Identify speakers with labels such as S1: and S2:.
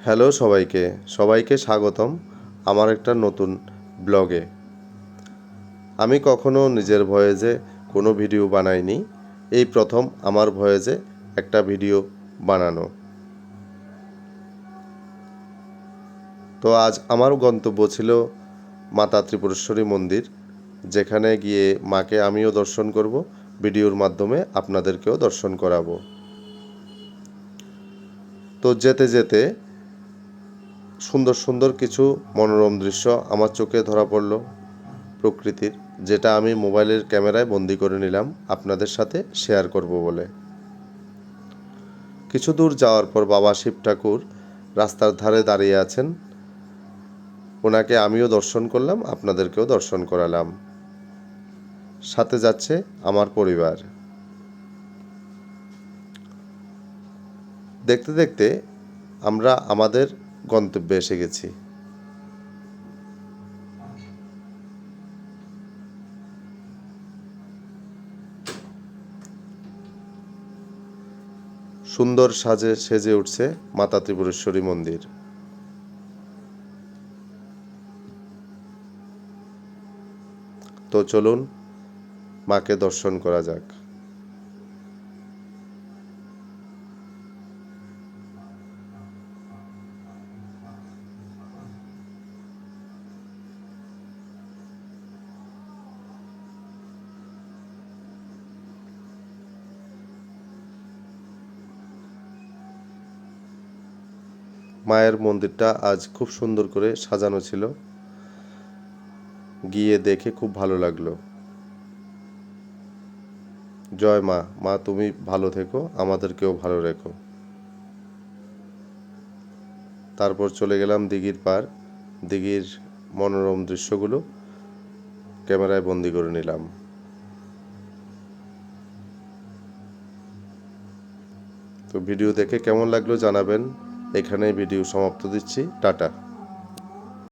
S1: Hello সবাইকে স্বাগতম আমার একটা নতুন ব্লগে। আমি কখনো নিজের ভয়েসে কোনো ভিডিও বানাইনি, এই প্রথম আমার ভয়েসে একটা ভিডিও বানানো। তো আজ আমার গন্তব্য ছিল মাতা ত্রিপুরেশ্বরী মন্দির, যেখানে গিয়ে মাকে আমিও দর্শন করব, ভিডিওর মাধ্যমে আপনাদেরকেও দর্শন করাবো। তো যেতে যেতে সুন্দর সুন্দর কিছু মনোরম দৃশ্য আমার চোখে ধরা পড়ল প্রকৃতির, যেটা আমি মোবাইলের ক্যামেরায় বন্দি করে নিলাম আপনাদের সাথে শেয়ার করব বলে। কিছু দূর যাওয়ার পর বাবা শিব ঠাকুর রাস্তার ধারে দাঁড়িয়ে আছেন, ওনাকে আমিও দর্শন করলাম, আপনাদেরকেও দর্শন করালাম। সাথে যাচ্ছে আমার পরিবার। দেখতে দেখতে আমরা আমাদের গন্তব্যে এসে গেছি। সুন্দর সেজে উঠছে মাতা ত্রিপুরেশ্বরী মন্দির। তো চলুন মাকে দর্শন করা যাক। মায়ের মন্দিরটা আজ খুব সুন্দর করে সাজানো ছিল, গিয়ে দেখে খুব ভালো লাগলো। জয় মা, মা তুমি ভালো থেকো, আমাদেরকেও ভালো রেখো। তারপর চলে গেলাম দিঘির পার, দিঘির মনোরম দৃশ্যগুলো ক্যামেরায় বন্দি করে নিলাম। তো ভিডিও দেখে কেমন লাগলো জানাবেন। এখানেই ভিডিও সমাপ্ত দিচ্ছি। টাটা।